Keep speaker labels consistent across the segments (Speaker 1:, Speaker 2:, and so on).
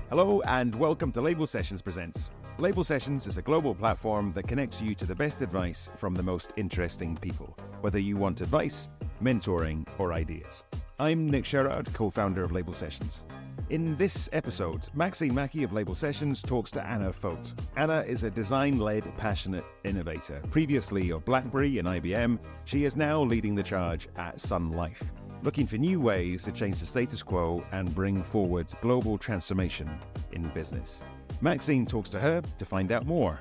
Speaker 1: Hello and welcome to Label Sessions Presents. Label Sessions is a global platform that connects you to the best advice from the most interesting people, whether you want advice, mentoring, or ideas. I'm Nick Sherrod, co-founder of Label Sessions. In this episode, Maxine Mackie of Label Sessions talks to Anna Foat. Anna is a design-led, passionate innovator. Previously of BlackBerry and IBM, she is now leading the charge at Sun Life, looking for new ways to change the status quo and bring forward global transformation in business. Maxine talks to her to find out more.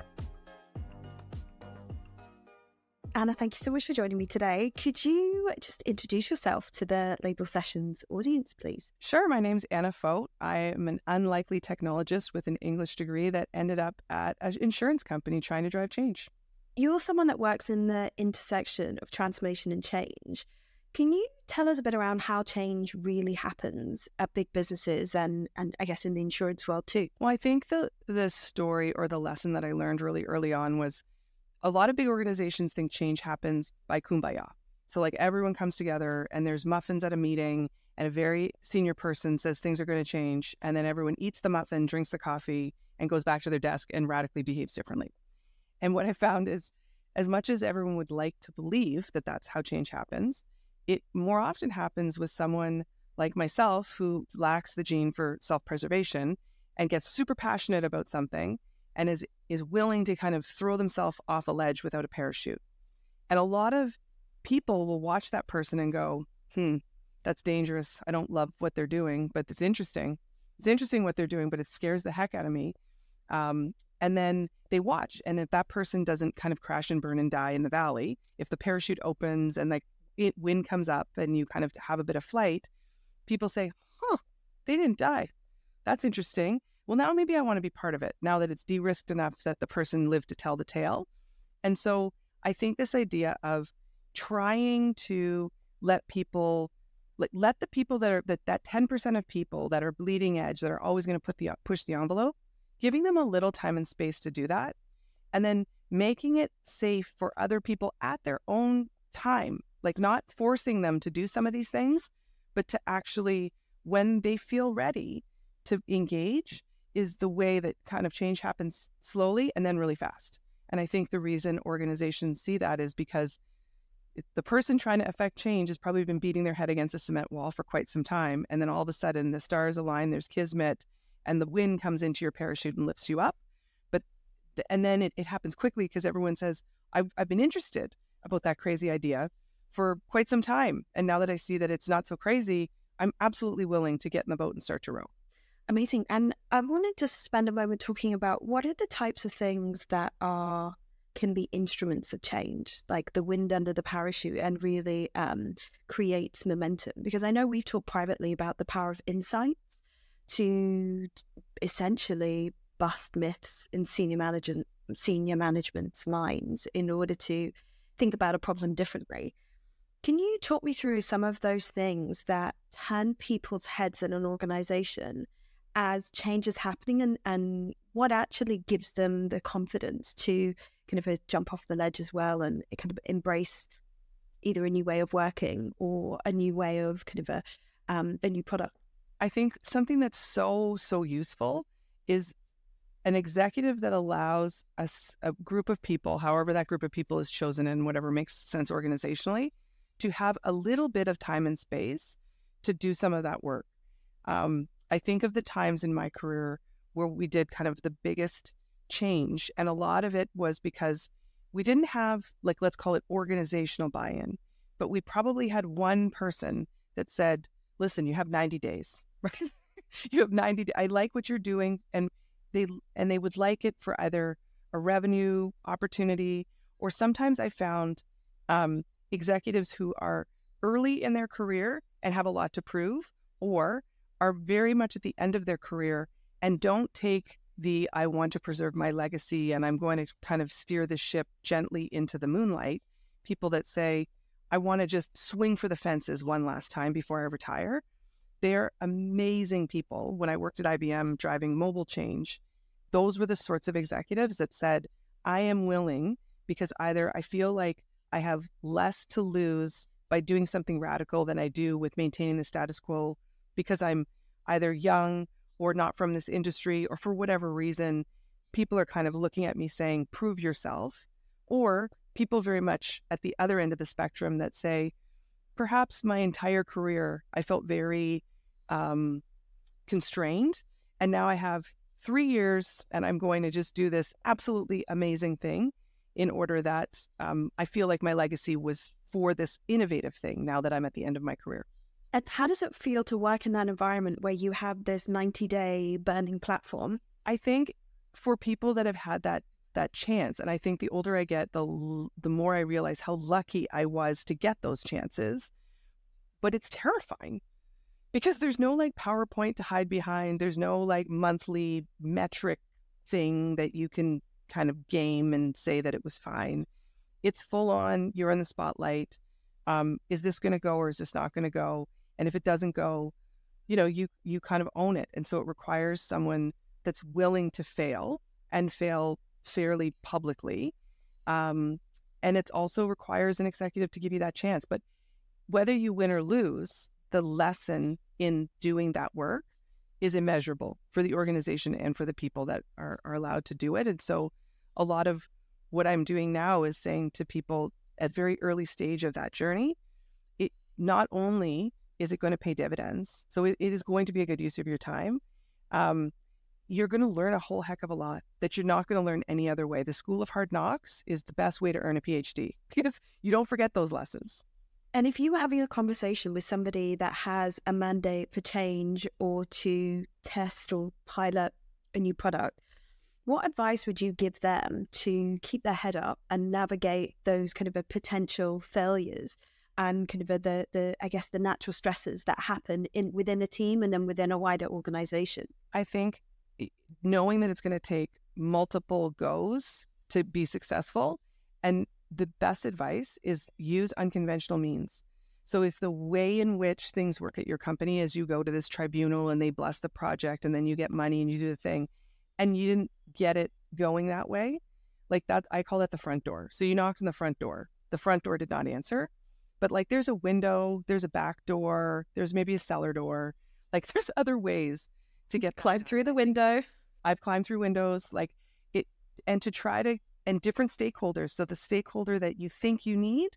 Speaker 2: Anna, thank you so much for joining me today. Could you just introduce yourself to the Label Sessions audience, please?
Speaker 3: Sure. My name's Anna Foat. I am an unlikely technologist with an English degree that ended up at an insurance company trying to drive change.
Speaker 2: You're someone that works in the intersection of transformation and change. Can you tell us a bit around how change really happens at big businesses and I guess in the insurance world too?
Speaker 3: Well, I think the story or the lesson that I learned really early on was a lot of big organizations think change happens by kumbaya. So like everyone comes together and there's muffins at a meeting and a very senior person says things are going to change, and then everyone eats the muffin, drinks the coffee, and goes back to their desk and radically behaves differently. And what I found is, as much as everyone would like to believe that that's how change happens, it more often happens with someone like myself who lacks the gene for self-preservation and gets super passionate about something and is willing to kind of throw themselves off a ledge without a parachute. And a lot of people will watch that person and go, that's dangerous. I don't love what they're doing, but it's interesting. It's interesting what they're doing, but it scares the heck out of me. And then they watch. And if that person doesn't kind of crash and burn and die in the valley, if the parachute opens and wind comes up and you kind of have a bit of flight, people say, they didn't die. That's interesting. Well, now maybe I want to be part of it now that it's de-risked enough that the person lived to tell the tale. And so I think this idea of trying to let the people that are that 10% of people that are bleeding edge, that are always going to push the envelope, giving them a little time and space to do that, and then making it safe for other people at their own time, like not forcing them to do some of these things, but to actually, when they feel ready to engage, is the way that kind of change happens slowly and then really fast. And I think the reason organizations see that is because the person trying to affect change has probably been beating their head against a cement wall for quite some time. And then all of a sudden the stars align, there's kismet, and the wind comes into your parachute and lifts you up. And then it happens quickly because everyone says, I've been interested about that crazy idea for quite some time. And now that I see that it's not so crazy, I'm absolutely willing to get in the boat and start to row.
Speaker 2: Amazing. And I wanted to spend a moment talking about what are the types of things that can be instruments of change, like the wind under the parachute, and really creates momentum. Because I know we've talked privately about the power of insights to essentially bust myths in senior management's minds in order to think about a problem differently. Can you talk me through some of those things that turn people's heads in an organization as change is happening, and what actually gives them the confidence to kind of jump off the ledge as well and kind of embrace either a new way of working or a new way of kind of a new product?
Speaker 3: I think something that's so useful is an executive that allows a group of people, however that group of people is chosen and whatever makes sense organizationally, to have a little bit of time and space to do some of that work. I think of the times in my career where we did kind of the biggest change, and a lot of it was because we didn't have, like, let's call it organizational buy-in, but we probably had one person that said, listen, you have 90 days, right? You have 90 days. I like what you're doing. And they would like it for either a revenue opportunity, or sometimes I found executives who are early in their career and have a lot to prove, or are very much at the end of their career and don't take I want to preserve my legacy and I'm going to kind of steer the ship gently into the moonlight. People that say, I want to just swing for the fences one last time before I retire. They're amazing people. When I worked at IBM driving mobile change, those were the sorts of executives that said, I am willing, because either I feel like I have less to lose by doing something radical than I do with maintaining the status quo, because I'm either young or not from this industry, or for whatever reason, people are kind of looking at me saying, prove yourself. Or people very much at the other end of the spectrum that say, perhaps my entire career, I felt very constrained. And now I have 3 years and I'm going to just do this absolutely amazing thing in order that I feel like my legacy was for this innovative thing now that I'm at the end of my career.
Speaker 2: And how does it feel to work in that environment where you have this 90-day burning platform?
Speaker 3: I think for people that have had that chance, and I think the older I get, the more I realize how lucky I was to get those chances. But it's terrifying because there's no like PowerPoint to hide behind. There's no like monthly metric thing that you can kind of game and say that it was fine. It's full on, you're in the spotlight. Is this going to go or is this not going to go? And if it doesn't go, you kind of own it. And so it requires someone that's willing to fail and fail fairly publicly. And it also requires an executive to give you that chance. But whether you win or lose, the lesson in doing that work is immeasurable for the organization and for the people that are allowed to do it. And so a lot of what I'm doing now is saying to people at very early stage of that journey, it not only is it going to pay dividends, so it is going to be a good use of your time. You're going to learn a whole heck of a lot that you're not going to learn any other way. The School of Hard Knocks is the best way to earn a PhD because you don't forget those lessons.
Speaker 2: And if you were having a conversation with somebody that has a mandate for change or to test or pilot a new product, what advice would you give them to keep their head up and navigate those kind of a potential failures and kind of the I guess the natural stresses that happen within a team and then within a wider organization?
Speaker 3: I think knowing that it's going to take multiple goes to be successful, and the best advice is use unconventional means. So if the way in which things work at your company is you go to this tribunal and they bless the project and then you get money and you do the thing and you didn't get it going that way, like that, I call that the front door. So you knocked on the front door. The front door did not answer, but like there's a window, there's a back door, there's maybe a cellar door. Like there's other ways to get
Speaker 2: Climb through the window.
Speaker 3: I've climbed through windows, like it, and to try to, and different stakeholders. So the stakeholder that you think you need,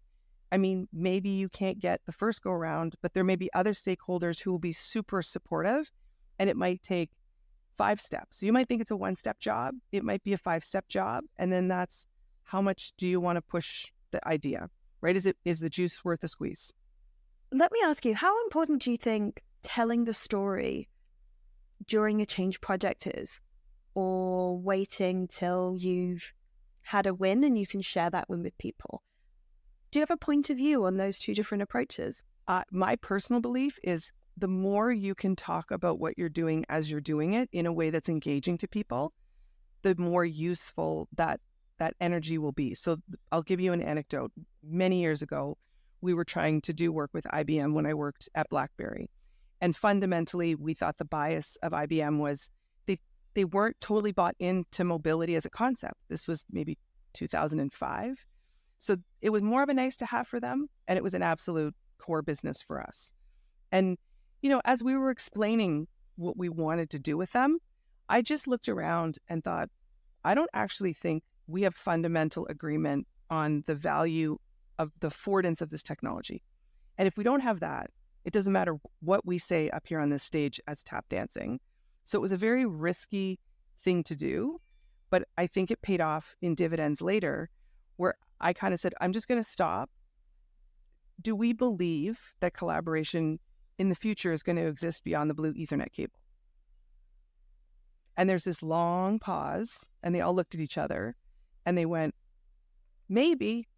Speaker 3: I mean, maybe you can't get the first go around, but there may be other stakeholders who will be super supportive, and it might take 5 steps. So you might think it's a 1-step job. It might be a 5-step job. And then that's how much do you want to push the idea, right? Is the juice worth the squeeze?
Speaker 2: Let me ask you, how important do you think telling the story during a change project is, or waiting till you've had a win and you can share that win with people? Do you have a point of view on those two different approaches?
Speaker 3: My personal belief is the more you can talk about what you're doing as you're doing it in a way that's engaging to people, the more useful that energy will be. So I'll give you an anecdote. Many years ago, we were trying to do work with IBM when I worked at BlackBerry. And fundamentally, we thought the bias of IBM was they weren't totally bought into mobility as a concept. This was maybe 2005. So it was more of a nice to have for them, and it was an absolute core business for us. And, as we were explaining what we wanted to do with them, I just looked around and thought, I don't actually think we have fundamental agreement on the value of the affordance of this technology. And if we don't have that, it doesn't matter what we say up here on this stage as tap dancing. So it was a very risky thing to do, but I think it paid off in dividends later, where I kind of said, I'm just going to stop. Do we believe that collaboration in the future is going to exist beyond the blue Ethernet cable? And there's this long pause, and they all looked at each other, and they went, maybe.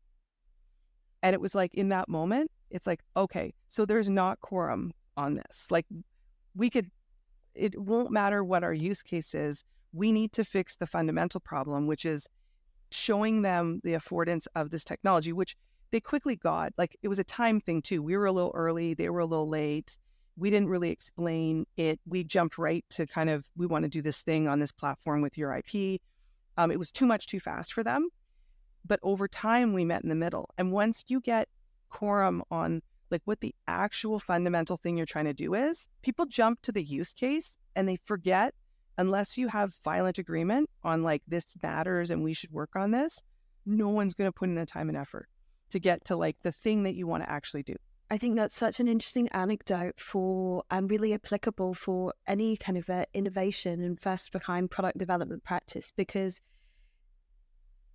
Speaker 3: And it was like, in that moment, it's like, okay, so there's not quorum on this. Like, it won't matter what our use case is. We need to fix the fundamental problem, which is showing them the affordance of this technology, which they quickly got. Like, it was a time thing too. We were a little early. They were a little late. We didn't really explain it. We jumped right to kind of, we want to do this thing on this platform with your IP. It was too much too fast for them. But over time, we met in the middle. And once you get quorum on like what the actual fundamental thing you're trying to do is, people jump to the use case and they forget, unless you have violent agreement on like, this matters and we should work on this, no one's going to put in the time and effort to get to like the thing that you want to actually do.
Speaker 2: I think that's such an interesting anecdote and really applicable for any kind of innovation and first-of-a-kind product development practice, because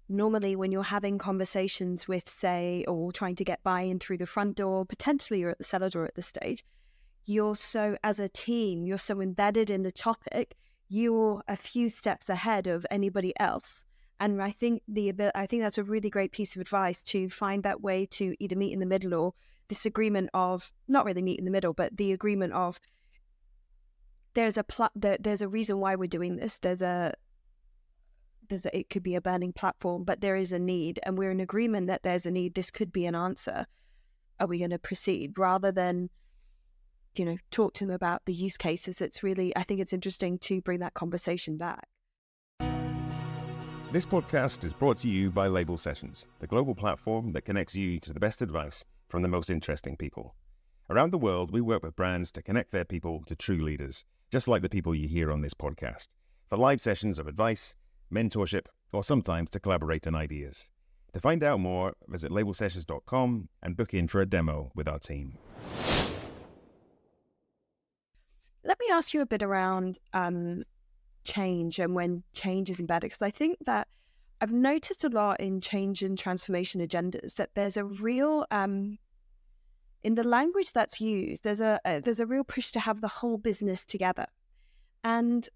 Speaker 2: normally when you're having conversations with, say, or trying to get buy-in through the front door, potentially you're at the cellar door at this stage, as a team, you're so embedded in the topic, you're a few steps ahead of anybody else. And I think that's a really great piece of advice, to find that way to either meet in the middle, or this agreement of, not really meet in the middle, but the agreement of there's a reason why we're doing this. It could be a burning platform, but there is a need, and we're in agreement that there's a need. This could be an answer. Are we going to proceed? Rather than, talk to them about the use cases. I think it's interesting to bring that conversation back.
Speaker 1: This podcast is brought to you by Label Sessions, the global platform that connects you to the best advice from the most interesting people. Around the world, we work with brands to connect their people to true leaders, just like the people you hear on this podcast, for live sessions of advice, mentorship, or sometimes to collaborate on ideas. To find out more, visit labelsessions.com and book in for a demo with our team.
Speaker 2: Let me ask you a bit around change and when change is embedded, because I think that I've noticed a lot in change and transformation agendas that there's a real in the language that's used, there's a real push to have the whole business together. And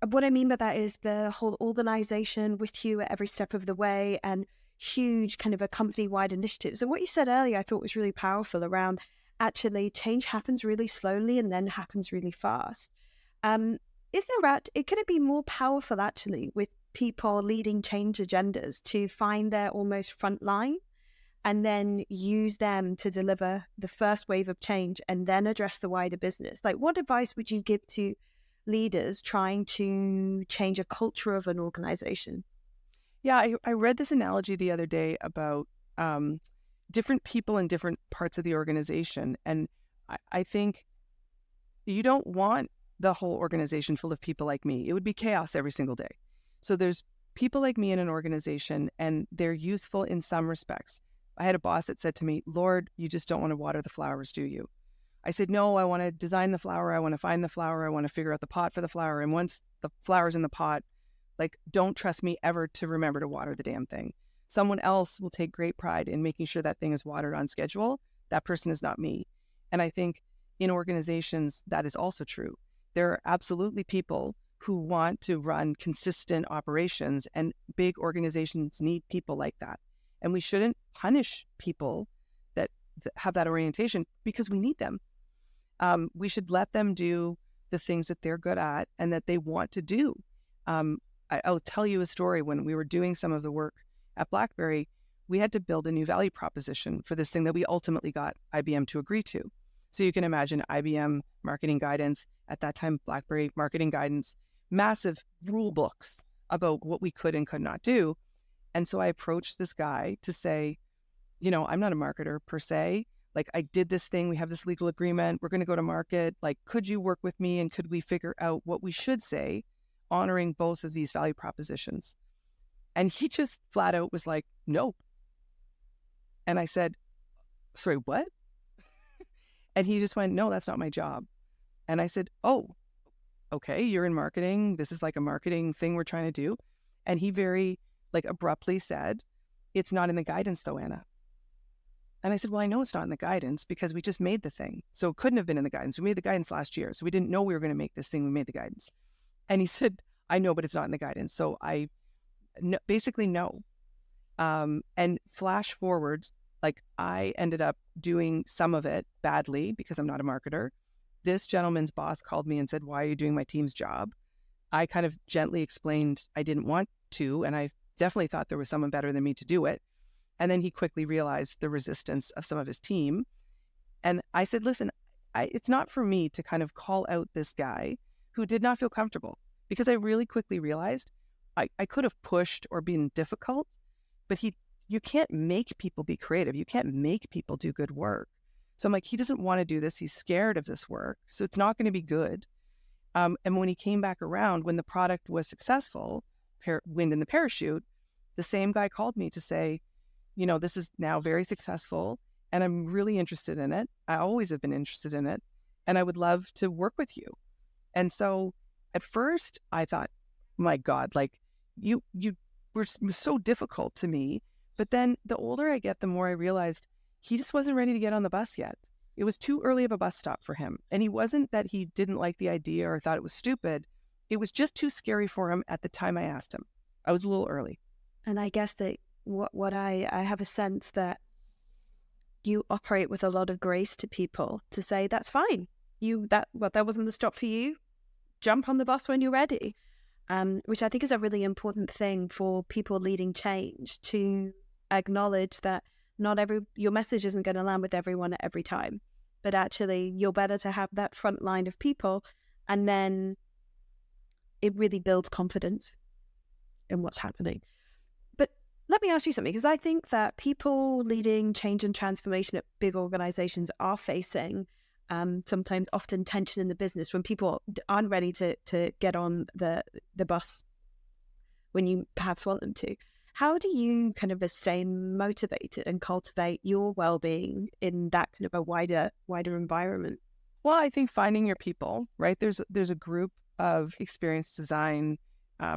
Speaker 2: what I mean by that is the whole organization with you at every step of the way, and huge kind of a company-wide initiatives. And what you said earlier I thought was really powerful around, actually change happens really slowly and then happens really fast. Could it be more powerful actually with people leading change agendas to find their almost front line and then use them to deliver the first wave of change and then address the wider business? Like, what advice would you give to leaders trying to change a culture of an organization?
Speaker 3: Yeah, I read this analogy the other day about different people in different parts of the organization. And I think you don't want the whole organization full of people like me. It would be chaos every single day. So there's people like me in an organization, and they're useful in some respects. I had a boss that said to me, "Lord, you just don't want to water the flowers, do you?" I said, "No, I want to design the flower. I want to find the flower. I want to figure out the pot for the flower. And once the flower's in the pot, like, don't trust me ever to remember to water the damn thing. Someone else will take great pride in making sure that thing is watered on schedule. That person is not me." And I think in organizations, that is also true. There are absolutely people who want to run consistent operations, and big organizations need people like that. And we shouldn't punish people that have that orientation, because we need them. We should let them do the things that they're good at and that they want to do. I'll tell you a story. When we were doing some of the work at BlackBerry, we had to build a new value proposition for this thing that we ultimately got IBM to agree to. So you can imagine IBM marketing guidance, at that time BlackBerry marketing guidance, massive rule books about what we could and could not do. And so I approached this guy to say, I'm not a marketer per se. Like, I did this thing, we have this legal agreement, we're going to go to market. Like, could you work with me, and could we figure out what we should say, honoring both of these value propositions? And he just flat out was like, "No." And I said, "Sorry, what?" And he just went, "No, that's not my job." And I said, "Oh, okay, you're in marketing. This is like a marketing thing we're trying to do." And he very abruptly said, "It's not in the guidance though, Anna." And I said, "Well, I know it's not in the guidance because we just made the thing. So it couldn't have been in the guidance. We made the guidance last year. So we didn't know we were going to make this thing. We made the guidance." And he said, "I know, but it's not in the guidance." So basically no. And flash forward, I ended up doing some of it badly because I'm not a marketer. This gentleman's boss called me and said, "Why are you doing my team's job?" I kind of gently explained I didn't want to, and I definitely thought there was someone better than me to do it. And then he quickly realized the resistance of some of his team. And I said, "Listen, it's not for me to kind of call out this guy who did not feel comfortable," because I really quickly realized I could have pushed or been difficult, but you can't make people be creative. You can't make people do good work. So I'm like, he doesn't want to do this. He's scared of this work. So it's not going to be good. And when he came back around, when the product was successful, wind in the parachute, the same guy called me to say, this is now very successful and I'm really interested in it. I always have been interested in it and I would love to work with you. And so at first I thought, my God, like you were so difficult to me. But then the older I get, the more I realized he just wasn't ready to get on the bus yet. It was too early of a bus stop for him. And he wasn't that he didn't like the idea or thought it was stupid. It was just too scary for him at the time I asked him. I was a little early.
Speaker 2: And I guess that what I have a sense that you operate with a lot of grace to people to say, that's fine. That wasn't the stop for you. Jump on the bus when you're ready. Which I think is a really important thing for people leading change, to acknowledge that not your message isn't going to land with everyone at every time, but actually you're better to have that front line of people, and then it really builds confidence in what's happening. But let me ask you something, because I think that people leading change and transformation at big organizations are facing sometimes often tension in the business when people aren't ready to get on the bus when you perhaps want them to. How do you kind of stay motivated and cultivate your well-being in that kind of a wider environment?
Speaker 3: Well, I think finding your people, right? There's a group of experienced design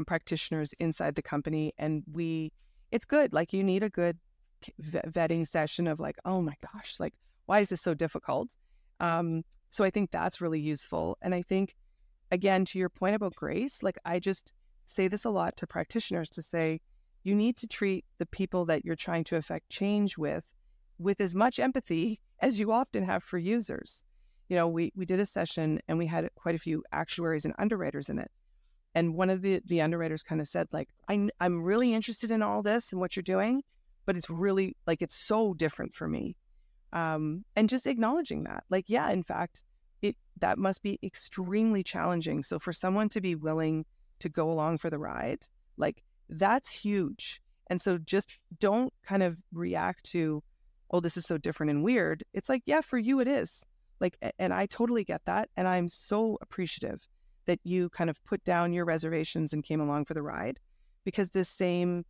Speaker 3: practitioners inside the company, and it's good. Like, you need a good vetting session of like, oh my gosh, like, why is this so difficult? So I think that's really useful. And I think, again, to your point about grace, like, I just say this a lot to practitioners to say, you need to treat the people that you're trying to affect change with as much empathy as you often have for users. We did a session and we had quite a few actuaries and underwriters in it. And one of the underwriters kind of said, like, I'm really interested in all this and what you're doing, but it's really like, it's so different for me. And just acknowledging that, like, yeah, in fact, that must be extremely challenging. So for someone to be willing to go along for the ride, like, that's huge. And so just don't kind of react to, oh, this is so different and weird. It's like, yeah, for you it is. Like, and I totally get that. And I'm so appreciative that you kind of put down your reservations and came along for the ride, because the same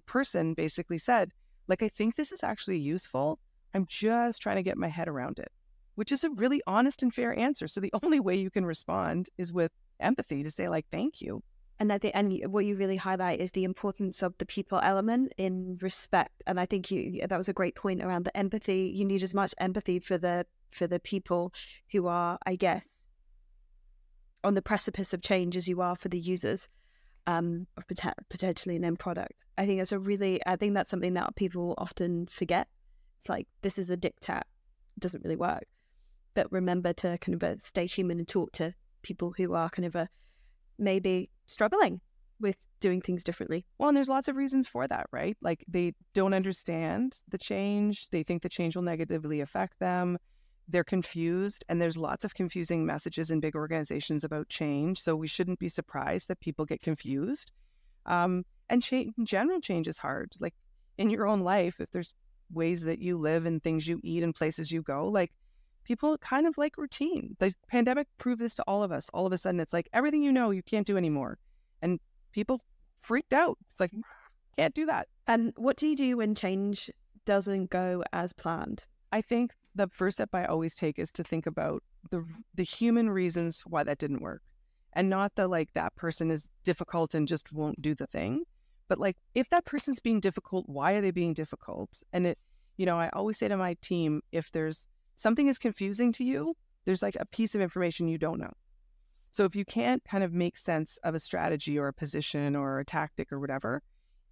Speaker 3: person basically said, like, I think this is actually useful. I'm just trying to get my head around it, which is a really honest and fair answer. So the only way you can respond is with empathy, to say, like, thank you.
Speaker 2: And I think, and what you really highlight is the importance of the people element in respect. And I think that was a great point around the empathy. You need as much empathy for the people who are, I guess, on the precipice of change as you are for the users of potentially an end product. I think that's something that people often forget. It's like, this is a diktat. It doesn't really work. But remember to kind of stay human and talk to people who are kind of maybe struggling with doing things differently.
Speaker 3: Well, and there's lots of reasons for that, right? Like, they don't understand the change. They think the change will negatively affect them. They're confused, and there's lots of confusing messages in big organizations about change. So we shouldn't be surprised that people get confused. And in general, change is hard. Like, in your own life, if there's ways that you live and things you eat and places you go, like, people kind of like routine. The pandemic proved this to all of us. All of a sudden, it's like, everything you can't do anymore. And people freaked out. It's like, can't do that.
Speaker 2: And what do you do when change doesn't go as planned?
Speaker 3: I think the first step I always take is to think about the human reasons why that didn't work. And not that, like, that person is difficult and just won't do the thing. But, like, if that person's being difficult, why are they being difficult? And I always say to my team, if there's something is confusing to you, there's like a piece of information you don't know. So if you can't kind of make sense of a strategy or a position or a tactic or whatever,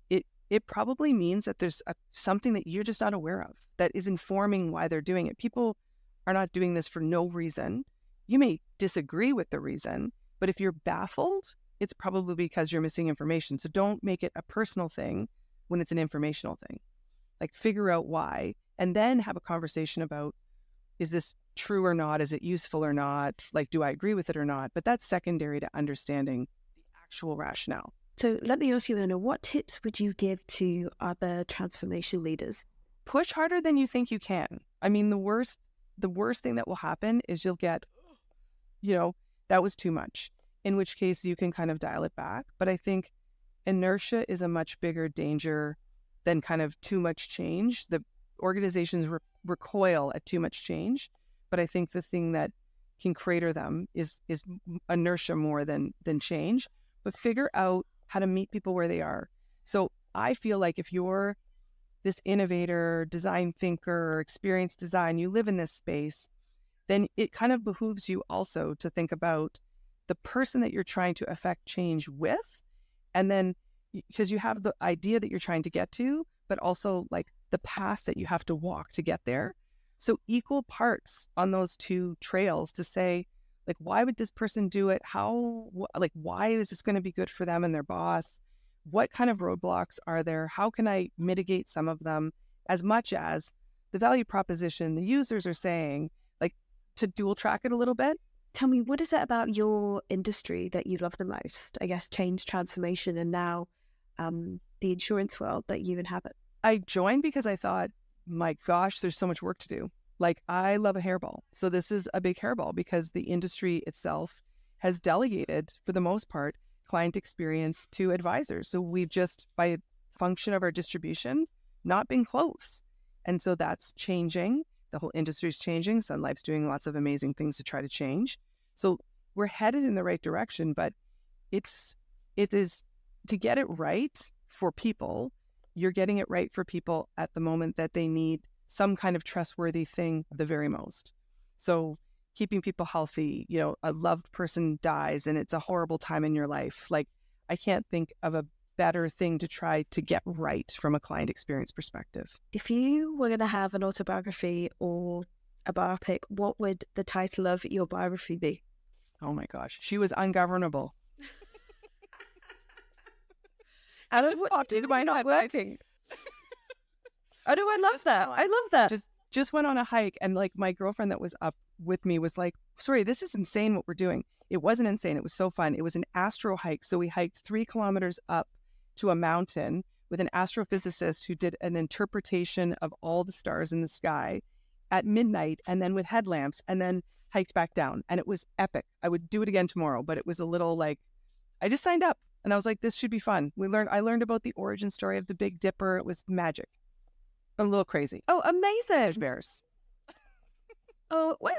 Speaker 3: it probably means that there's something that you're just not aware of that is informing why they're doing it. People are not doing this for no reason. You may disagree with the reason, but if you're baffled, it's probably because you're missing information. So don't make it a personal thing when it's an informational thing. Like, figure out why, and then have a conversation about, is this true or not? Is it useful or not? Like, do I agree with it or not? But that's secondary to understanding the actual rationale.
Speaker 2: So let me ask you, Anna, what tips would you give to other transformation leaders?
Speaker 3: Push harder than you think you can. I mean, the worst thing that will happen is you'll get, that was too much, in which case you can kind of dial it back. But I think inertia is a much bigger danger than kind of too much change. The organizations recoil at too much change, but I think the thing that can crater them is inertia more than change. But figure out how to meet people where they are. So I feel like if you're this innovator, design thinker, experienced design, you live in this space, then it kind of behooves you also to think about the person that you're trying to affect change with. And then, because you have the idea that you're trying to get to, but also like the path that you have to walk to get there. So equal parts on those two trails to say, like, why would this person do it? Why is this going to be good for them and their boss? What kind of roadblocks are there? How can I mitigate some of them? As much as the value proposition, the users are saying, like, to dual track it a little bit.
Speaker 2: Tell me, what is it about your industry that you love the most? I guess change, transformation, and now the insurance world that you inhabit.
Speaker 3: I joined because I thought, my gosh, there's so much work to do. Like, I love a hairball. So this is a big hairball because the industry itself has delegated, for the most part, client experience to advisors. So we've just, by function of our distribution, not been close. And so that's changing. The whole industry is changing. Sun Life's doing lots of amazing things to try to change. So we're headed in the right direction, but it is to get it right for people. You're getting it right for people at the moment that they need some kind of trustworthy thing the very most. So keeping people healthy, a loved person dies and it's a horrible time in your life. Like, I can't think of a better thing to try to get right from a client experience perspective.
Speaker 2: If you were going to have an autobiography or a biopic, what would the title of your biography be?
Speaker 3: Oh my gosh. She was ungovernable.
Speaker 2: I just popped into my not working. Oh, no, I love that. I love that.
Speaker 3: Just went on a hike, and like my girlfriend that was up with me was like, sorry, this is insane what we're doing. It wasn't insane. It was so fun. It was an astro hike. So we hiked 3 kilometers up to a mountain with an astrophysicist who did an interpretation of all the stars in the sky at midnight, and then with headlamps, and then hiked back down. And it was epic. I would do it again tomorrow, but it was a little like, I just signed up and I was like, this should be fun. I learned about the origin story of the Big Dipper. It was magic, but a little crazy.
Speaker 2: Oh, amazing.
Speaker 3: There's bears.
Speaker 2: Oh, well,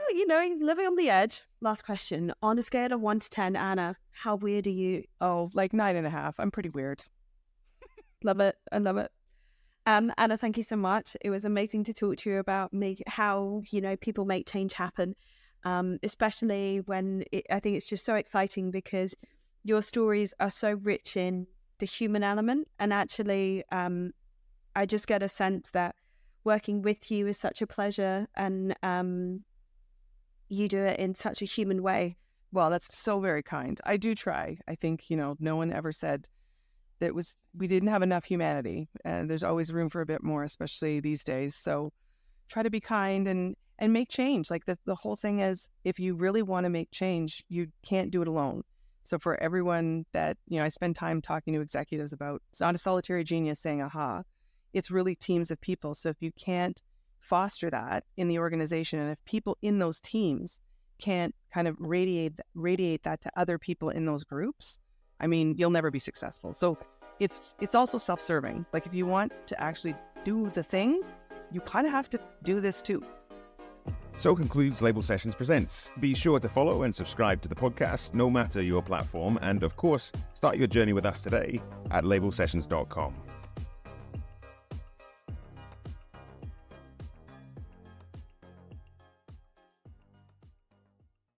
Speaker 2: living on the edge. Last question. On a scale of 1 to 10, Anna, how weird are you?
Speaker 3: Oh, like 9.5. I'm pretty weird.
Speaker 2: Love it. I love it. Anna, thank you so much. It was amazing to talk to you about how, people make change happen, especially when I think it's just so exciting because your stories are so rich in the human element. And actually, I just get a sense that working with you is such a pleasure, and you do it in such a human way.
Speaker 3: Well, that's so very kind. I do try. I think, no one ever said that we didn't have enough humanity, and there's always room for a bit more, especially these days. So try to be kind and make change. Like the whole thing is, if you really want to make change, you can't do it alone. So for everyone that, I spend time talking to executives about, it's not a solitary genius saying, aha, it's really teams of people. So if you can't foster that in the organization, and if people in those teams can't kind of radiate that to other people in those groups, I mean, you'll never be successful. So it's also self-serving. Like, if you want to actually do the thing, you kind of have to do this too.
Speaker 1: So concludes Label Sessions Presents. Be sure to follow and subscribe to the podcast, no matter your platform. And of course, start your journey with us today at labelsessions.com.